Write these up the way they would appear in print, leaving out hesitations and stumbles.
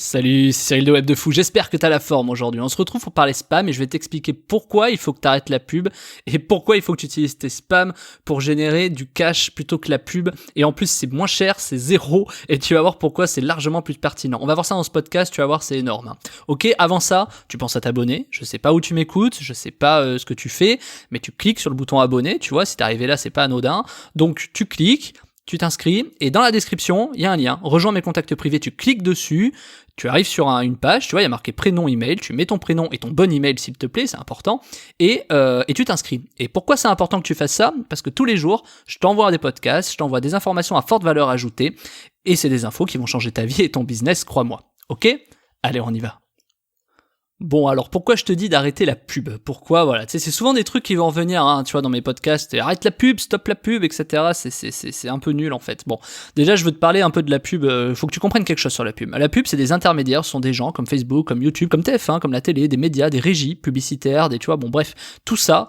Salut, c'est Cyril de Web de Fou, j'espère que t'as la forme aujourd'hui. On se retrouve pour parler spam et je vais t'expliquer pourquoi il faut que t'arrêtes la pub et pourquoi il faut que tu utilises tes spams pour générer du cash plutôt que la pub. Et en plus c'est moins cher, c'est zéro et tu vas voir pourquoi c'est largement plus pertinent. On va voir ça dans ce podcast, tu vas voir c'est énorme. Ok, avant ça, tu penses à t'abonner, je sais pas où tu m'écoutes, je sais pas ce que tu fais, mais tu cliques sur le bouton abonner, tu vois, si t'es arrivé là c'est pas anodin. Donc tu cliques, tu t'inscris et dans la description, il y a un lien, rejoins mes contacts privés, tu cliques dessus, tu arrives sur une page, tu vois, il y a marqué prénom, email, tu mets ton prénom et ton bon email s'il te plaît, c'est important, et tu t'inscris. Et pourquoi c'est important que tu fasses ça ? Parce que tous les jours, je t'envoie des podcasts, je t'envoie des informations à forte valeur ajoutée, et c'est des infos qui vont changer ta vie et ton business, crois-moi. Ok ? Allez, on y va. Bon, alors pourquoi je te dis d'arrêter la pub ? Pourquoi ? Voilà, tu sais, c'est souvent des trucs qui vont revenir, hein, tu vois, dans mes podcasts, arrête la pub, stop la pub, etc. C'est un peu nul en fait. Bon, déjà, je veux te parler un peu de la pub. Faut que tu comprennes quelque chose sur la pub. La pub, c'est des intermédiaires, ce sont des gens comme Facebook, comme YouTube, comme TF1, comme la télé, des médias, des régies publicitaires, tu vois, bon, bref, tout ça.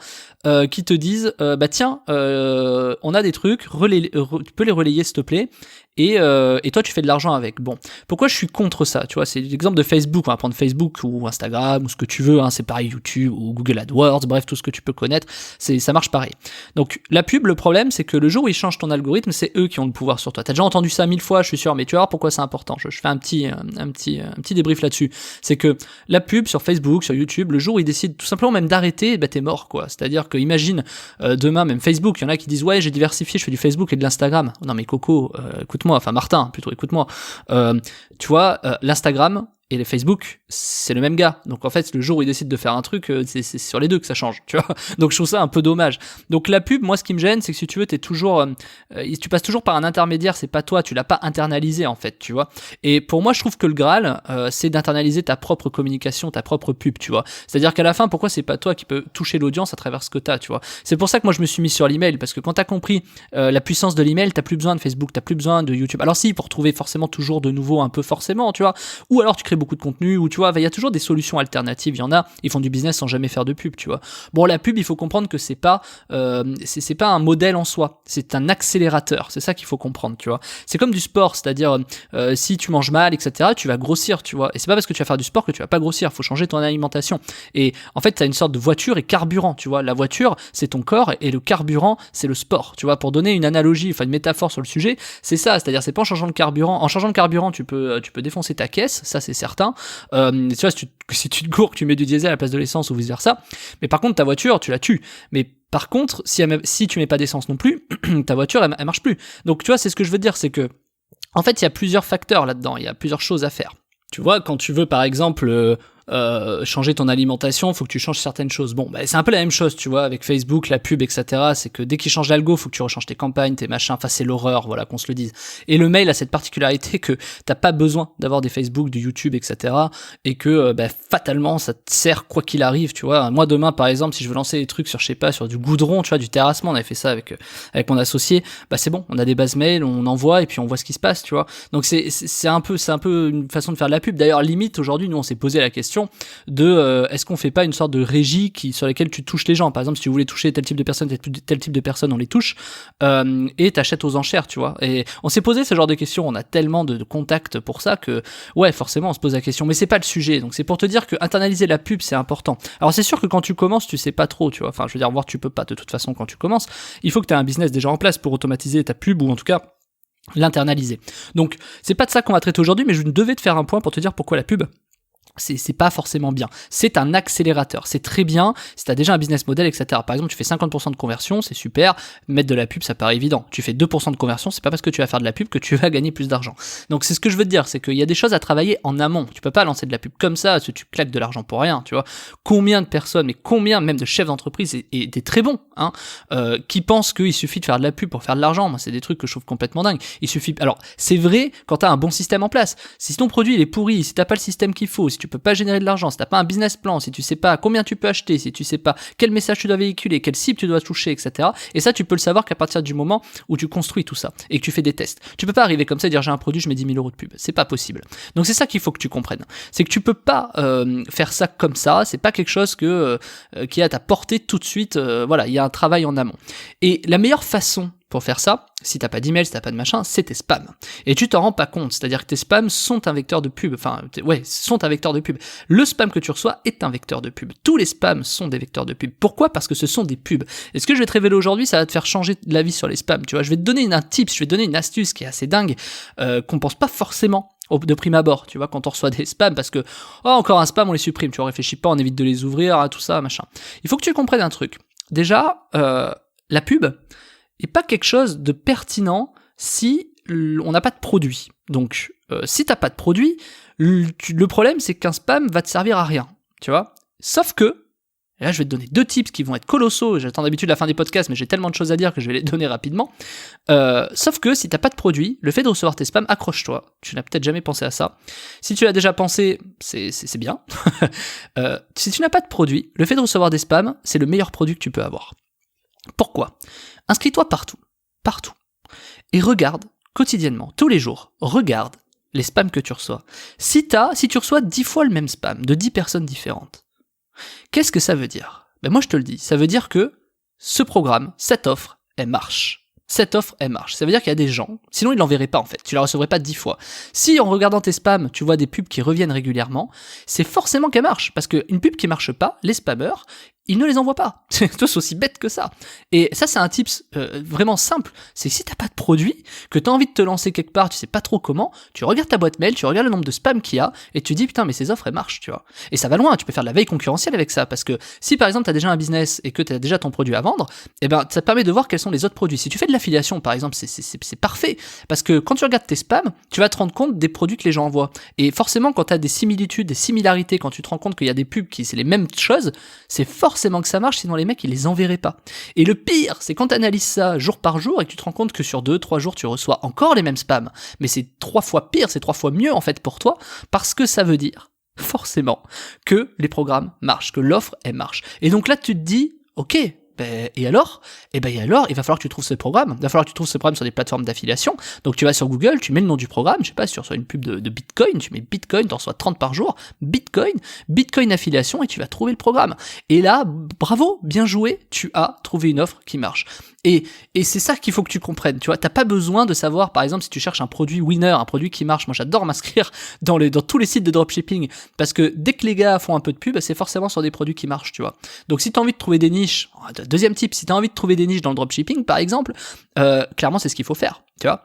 Qui te disent bah tiens on a des trucs, tu peux les relayer s'il te plaît et toi tu fais de l'argent avec. Bon, pourquoi je suis contre ça, tu vois, c'est l'exemple de Facebook, on va prendre Facebook ou Instagram ou ce que tu veux, hein, c'est pareil, YouTube ou Google AdWords, bref tout ce que tu peux connaître, ça marche pareil. Donc la pub, le problème c'est que le jour où ils changent ton algorithme, c'est eux qui ont le pouvoir sur toi. T'as déjà entendu ça 1000 fois, je suis sûr, mais tu vas voir pourquoi c'est important. Je fais un petit débrief là-dessus. C'est que la pub sur Facebook, sur YouTube, le jour où ils décident tout simplement même d'arrêter, bah t'es mort quoi. C'est-à-dire que imagine demain même Facebook, il y en a qui disent ouais j'ai diversifié, je fais du Facebook et de l'Instagram. Non mais Coco, écoute-moi, enfin Martin plutôt, écoute-moi. Tu vois, l'Instagram et le Facebook, c'est le même gars. Donc en fait, le jour où ils décident de faire un truc, c'est sur les deux que ça change, tu vois. Donc je trouve ça un peu dommage. Donc la pub, moi ce qui me gêne, c'est que si tu veux, t'es toujours, tu passes toujours par un intermédiaire, c'est pas toi, tu l'as pas internalisé en fait, tu vois. Et pour moi, je trouve que le Graal, c'est d'internaliser ta propre communication, ta propre pub, tu vois. C'est-à-dire qu'à la fin, pourquoi c'est pas toi qui peux toucher l'audience à travers ce que t'as, tu vois. C'est pour ça que moi je me suis mis sur l'email, parce que quand t'as compris la puissance de l'email, t'as plus besoin de Facebook, t'as plus besoin de YouTube. Alors si, pour trouver forcément toujours de nouveau un peu forcément, tu vois. Ou alors tu crées beaucoup de contenu, ou tu vois, il y a toujours des solutions alternatives. Il y en a, ils font du business sans jamais faire de pub, tu vois. Bon, la pub, il faut comprendre que c'est pas un modèle en soi, c'est un accélérateur. C'est ça qu'il faut comprendre, tu vois. C'est comme du sport, c'est-à-dire si tu manges mal, etc., tu vas grossir, tu vois. Et c'est pas parce que tu vas faire du sport que tu vas pas grossir. Faut changer ton alimentation. Et en fait, t'as une sorte de voiture et carburant, tu vois. La voiture, c'est ton corps et le carburant, c'est le sport, tu vois. Pour donner une analogie, enfin une métaphore sur le sujet, c'est ça. C'est-à-dire, c'est pas en changeant le carburant. En changeant le carburant, tu peux défoncer ta caisse, ça c'est certain. Tu vois, si tu te gourres, que tu mets du diesel à la place de l'essence ou vice versa. Mais par contre, ta voiture, tu la tues. Mais par contre, si tu mets pas d'essence non plus, ta voiture, elle marche plus. Donc, tu vois, c'est ce que je veux dire, c'est que, en fait, il y a plusieurs facteurs là-dedans, il y a plusieurs choses à faire. Tu vois, quand tu veux, par exemple, changer ton alimentation, faut que tu changes certaines choses. Bon, bah, c'est un peu la même chose, tu vois, avec Facebook, la pub, etc. C'est que dès qu'ils changent l'algo, faut que tu rechanges tes campagnes, tes machins. Enfin, c'est l'horreur, voilà, qu'on se le dise. Et le mail a cette particularité que t'as pas besoin d'avoir des Facebook, du YouTube, etc. Et que, fatalement, ça te sert quoi qu'il arrive, tu vois. Moi, demain, par exemple, si je veux lancer des trucs sur, je sais pas, sur du goudron, tu vois, du terrassement, on avait fait ça avec mon associé. Bah, c'est bon, on a des bases mail, on envoie et puis on voit ce qui se passe, tu vois. Donc c'est un peu une façon de faire de la pub. D'ailleurs, limite, aujourd'hui, nous, on s'est posé la question de est-ce qu'on fait pas une sorte de régie sur laquelle tu touches les gens. Par exemple, si tu voulais toucher tel type de personne, tel type de personne, on les touche et t'achètes aux enchères, tu vois. Et on s'est posé ce genre de questions, on a tellement de contacts pour ça que ouais, forcément on se pose la question, mais c'est pas le sujet. Donc c'est pour te dire que internaliser la pub, c'est important. Alors c'est sûr que quand tu commences, tu sais pas trop, tu vois. Enfin, je veux dire, voir tu peux pas de toute façon quand tu commences. Il faut que tu aies un business déjà en place pour automatiser ta pub ou en tout cas l'internaliser. Donc c'est pas de ça qu'on va traiter aujourd'hui, mais je devais te faire un point pour te dire pourquoi la pub, c'est pas forcément bien. C'est un accélérateur. C'est très bien si t'as déjà un business model, etc. Par exemple, tu fais 50% de conversion, c'est super. Mettre de la pub, ça paraît évident. Tu fais 2% de conversion, c'est pas parce que tu vas faire de la pub que tu vas gagner plus d'argent. Donc c'est ce que je veux te dire, c'est qu'il y a des choses à travailler en amont. Tu peux pas lancer de la pub comme ça, parce que tu claques de l'argent pour rien, tu vois. Combien de personnes, mais combien même de chefs d'entreprise et des très bons, hein, qui pensent qu'il suffit de faire de la pub pour faire de l'argent. Moi, c'est des trucs que je trouve complètement dingues. Il suffit. Alors, c'est vrai quand t'as un bon système en place. Si ton produit il est pourri, si t'as pas le système qu'il faut, si tu peux pas générer de l'argent, si t'as pas un business plan, si tu sais pas combien tu peux acheter, si tu sais pas quel message tu dois véhiculer, quelle cible tu dois toucher, etc. Et ça, tu peux le savoir qu'à partir du moment où tu construis tout ça et que tu fais des tests. Tu peux pas arriver comme ça et dire j'ai un produit, je mets 10 000 euros de pub. C'est pas possible. Donc c'est ça qu'il faut que tu comprennes. C'est que tu peux pas faire ça comme ça. C'est pas quelque chose qui est à ta portée tout de suite. Voilà, il y a un travail en amont. Et la meilleure façon pour faire ça, si t'as pas d'email, si t'as pas de machin, c'est tes spams. Et tu t'en rends pas compte, c'est-à-dire que tes spams sont un vecteur de pub, sont un vecteur de pub. Le spam que tu reçois est un vecteur de pub. Tous les spams sont des vecteurs de pub. Pourquoi ? Parce que ce sont des pubs. Et ce que je vais te révéler aujourd'hui, ça va te faire changer l'avis sur les spams, tu vois. Je vais te donner un tips, je vais te donner une astuce qui est assez dingue, qu'on pense pas forcément de prime abord, tu vois, quand on reçoit des spams, parce que, encore un spam, on les supprime, tu vois, on réfléchit pas, on évite de les ouvrir, tout ça, machin. Il faut que tu comprennes un truc. Déjà, la pub est pas quelque chose de pertinent si on n'a pas de produit. Donc, si t'as pas de produit, le problème, c'est qu'un spam va te servir à rien, tu vois. Sauf que, et là, je vais te donner 2 tips qui vont être colossaux. J'attends d'habitude la fin des podcasts, mais j'ai tellement de choses à dire que je vais les donner rapidement. Sauf que si t'as pas de produit, le fait de recevoir tes spams, accroche-toi. Tu n'as peut-être jamais pensé à ça. Si tu l'as déjà pensé, c'est bien. Si tu n'as pas de produit, le fait de recevoir des spams, c'est le meilleur produit que tu peux avoir. Pourquoi ? Inscris-toi partout. Et regarde, quotidiennement, tous les jours, regarde les spams que tu reçois. Si tu reçois 10 fois le même spam, de 10 personnes différentes, qu'est-ce que ça veut dire ? Ben moi je te le dis, ça veut dire que ce programme, cette offre, elle marche. Cette offre, elle marche. Ça veut dire qu'il y a des gens, sinon ils l'enverraient pas en fait, tu la recevrais pas 10 fois. Si en regardant tes spams, tu vois des pubs qui reviennent régulièrement, c'est forcément qu'elle marche, parce qu'une pub qui marche pas, les spammers, ils ne les envoient pas. C'est aussi bête que ça. Et ça, c'est un tips vraiment simple. C'est que si t'as pas de produit, que t'as envie de te lancer quelque part, tu sais pas trop comment, tu regardes ta boîte mail, tu regardes le nombre de spams qu'il y a, et tu dis, putain, mais ces offres, elles marchent, tu vois. Et ça va loin, tu peux faire de la veille concurrentielle avec ça, parce que si par exemple t'as déjà un business et que t'as déjà ton produit à vendre, eh ben, ça te permet de voir quels sont les autres produits. Si tu fais de l'affiliation, par exemple, c'est parfait, parce que quand tu regardes tes spams, tu vas te rendre compte des produits que les gens envoient. Et forcément, quand t'as des similitudes, des similarités, quand tu te rends compte qu'il y a des pubs qui, c'est les mêmes choses, c'est forcément que ça marche, sinon les mecs ils les enverraient pas. Et le pire, c'est quand tu analyses ça jour par jour et que tu te rends compte que sur 2-3 jours tu reçois encore les mêmes spams, mais c'est 3 fois pire, c'est 3 fois mieux en fait pour toi, parce que ça veut dire forcément que les programmes marchent, que l'offre elle marche. Et donc là tu te dis, ok, et alors, il va falloir que tu trouves ce programme. Il va falloir que tu trouves ce programme sur des plateformes d'affiliation. Donc tu vas sur Google, tu mets le nom du programme, je sais pas, sur une pub de Bitcoin, tu mets Bitcoin, t'en reçois 30 par jour, Bitcoin affiliation, et tu vas trouver le programme. Et là, bravo, bien joué, tu as trouvé une offre qui marche. Et c'est ça qu'il faut que tu comprennes, tu vois, t'as pas besoin de savoir, par exemple, si tu cherches un produit winner, un produit qui marche. Moi j'adore m'inscrire dans tous les sites de dropshipping, parce que dès que les gars font un peu de pub, c'est forcément sur des produits qui marchent, tu vois. Donc si t'as envie de trouver des niches, deuxième tip, si t'as envie de trouver des niches dans le dropshipping, par exemple, clairement c'est ce qu'il faut faire, tu vois.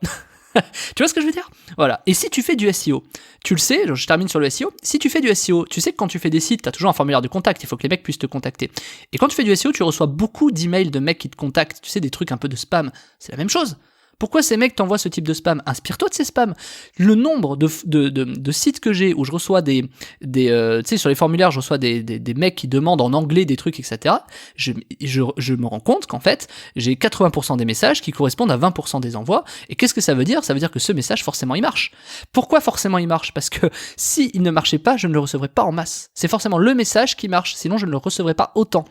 Tu vois ce que je veux dire ? Voilà. Et si tu fais du SEO, tu le sais, je termine sur le SEO, si tu fais du SEO, tu sais que quand tu fais des sites, tu as toujours un formulaire de contact, il faut que les mecs puissent te contacter. Et quand tu fais du SEO, tu reçois beaucoup d'emails de mecs qui te contactent, tu sais, des trucs un peu de spam. C'est la même chose. Pourquoi ces mecs t'envoient ce type de spam ? Inspire-toi de ces spams. Le nombre de sites que j'ai où je reçois tu sais, sur les formulaires, je reçois des mecs qui demandent en anglais des trucs, etc. Je me rends compte qu'en fait, j'ai 80% des messages qui correspondent à 20% des envois. Et qu'est-ce que ça veut dire ? Ça veut dire que ce message, forcément, il marche. Pourquoi forcément il marche ? Parce que si il ne marchait pas, je ne le recevrais pas en masse. C'est forcément le message qui marche, sinon je ne le recevrais pas autant.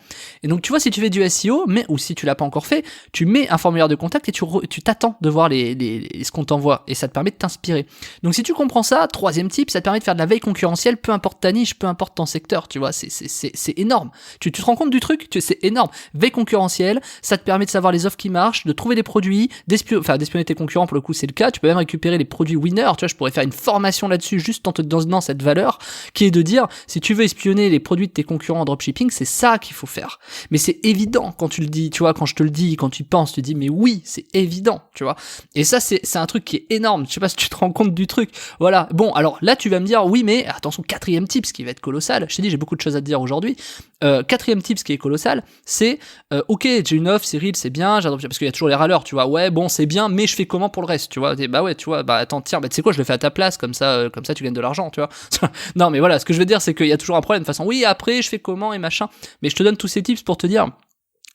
Et donc, tu vois, si tu fais du SEO, ou si tu l'as pas encore fait, tu mets un formulaire de contact et tu t'attends de voir ce qu'on t'envoie, et ça te permet de t'inspirer. Donc si tu comprends ça, troisième type, ça te permet de faire de la veille concurrentielle, peu importe ta niche, peu importe ton secteur, tu vois, c'est énorme. Tu te rends compte du truc ? C'est énorme. Veille concurrentielle, ça te permet de savoir les offres qui marchent, de trouver des produits, d'espionner tes concurrents, pour le coup c'est le cas, tu peux même récupérer les produits winners, tu vois, je pourrais faire une formation là-dessus juste en te donnant cette valeur, qui est de dire, si tu veux espionner les produits de tes concurrents en dropshipping, c'est ça qu'il faut faire. Mais c'est évident quand tu le dis, tu vois, quand je te le dis, quand tu penses, tu dis, mais oui, c'est évident, tu vois. Et ça, c'est un truc qui est énorme. Je sais pas si tu te rends compte du truc. Voilà. Bon, alors là, tu vas me dire, oui, mais attention, quatrième tip, ce qui va être colossal. Je t'ai dit, j'ai beaucoup de choses à te dire aujourd'hui. Quatrième tip, ce qui est colossal, c'est, ok, j'ai une offre, Cyril, c'est bien, j'adore, parce qu'il y a toujours les râleurs, tu vois. Ouais, bon, c'est bien, mais je fais comment pour le reste, tu vois. Bah ouais, tu vois, bah attends, tiens, bah tu sais quoi, je le fais à ta place, comme ça, tu gagnes de l'argent, tu vois. Non, mais voilà, ce que je veux dire, c'est qu'il y a toujours un problème de façon, oui, après, je fais comment et machin. Mais je te donne tous ces tips pour te dire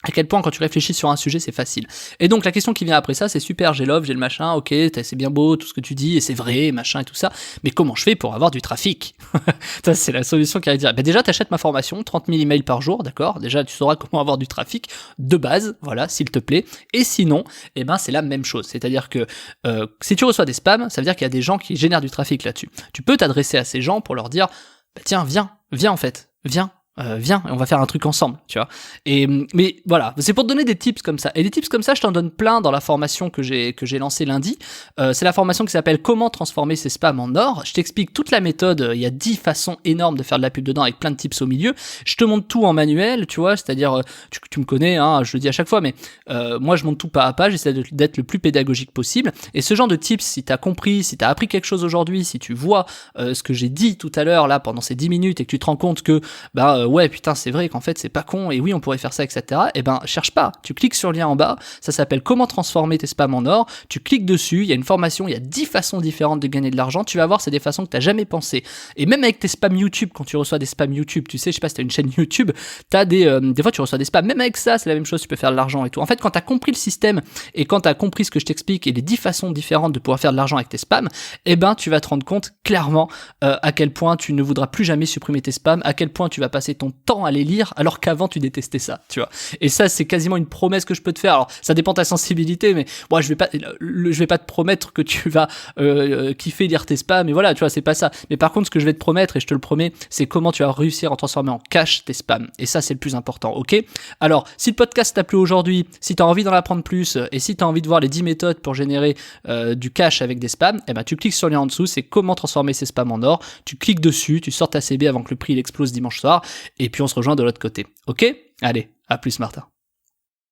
à quel point quand tu réfléchis sur un sujet c'est facile. Et donc la question qui vient après ça, c'est super, j'ai l'offre, j'ai le machin, ok, c'est bien beau tout ce que tu dis et c'est vrai, machin et tout ça, mais comment je fais pour avoir du trafic? Ça c'est la solution qui va dire, bah déjà t'achètes ma formation, 30 000 emails par jour, d'accord, déjà tu sauras comment avoir du trafic de base, voilà, s'il te plaît, et sinon, eh ben c'est la même chose, c'est-à-dire que si tu reçois des spams, ça veut dire qu'il y a des gens qui génèrent du trafic là-dessus. Tu peux t'adresser à ces gens pour leur dire, bah tiens, viens en fait, viens. viens, on va faire un truc ensemble, tu vois. Mais voilà, c'est pour te donner des tips comme ça. Et des tips comme ça, je t'en donne plein dans la formation que j'ai lancée lundi. C'est la formation qui s'appelle Comment transformer ses spams en or. Je t'explique toute la méthode. Il y a 10 façons énormes de faire de la pub dedans avec plein de tips au milieu. Je te montre tout en manuel, tu vois, c'est-à-dire, tu me connais, hein, je le dis à chaque fois, mais moi je montre tout pas à pas, j'essaie d'être le plus pédagogique possible. Et ce genre de tips, si t'as compris, si t'as appris quelque chose aujourd'hui, si tu vois ce que j'ai dit tout à l'heure là pendant ces 10 minutes et que tu te rends compte que ouais putain c'est vrai qu'en fait c'est pas con et oui on pourrait faire ça, etc. Et cherche pas, tu cliques sur le lien en bas, ça s'appelle Comment transformer tes spams en or, tu cliques dessus, il y a une formation, il y a 10 façons différentes de gagner de l'argent, tu vas voir c'est des façons que t'as jamais pensé. Et même avec tes spams YouTube, quand tu reçois des spams YouTube, tu sais, je sais pas si t'as une chaîne YouTube, t'as des fois tu reçois des spams, même avec ça c'est la même chose, tu peux faire de l'argent et tout. En fait quand t'as compris le système et quand t'as compris ce que je t'explique et les 10 façons différentes de pouvoir faire de l'argent avec tes spams, tu vas te rendre compte clairement à quel point tu ne voudras plus jamais supprimer tes spams, à quel point tu vas passer ton temps à les lire alors qu'avant tu détestais ça, tu vois. Et ça c'est quasiment une promesse que je peux te faire. Alors ça dépend de ta sensibilité, mais moi je vais pas te promettre que tu vas kiffer lire tes spams, mais voilà, tu vois, c'est pas ça. Mais par contre ce que je vais te promettre, et je te le promets, c'est comment tu vas réussir à transformer en cash tes spams. Et ça c'est le plus important, ok? Alors si le podcast t'a plu aujourd'hui, si t'as envie d'en apprendre plus, et si t'as envie de voir les 10 méthodes pour générer du cash avec des spams, tu cliques sur le lien en dessous, c'est comment transformer ses spams en or. Tu cliques dessus, tu sors ta CB avant que le prix il explose dimanche soir, et puis on se rejoint de l'autre côté. Ok ? Allez, à plus Martin.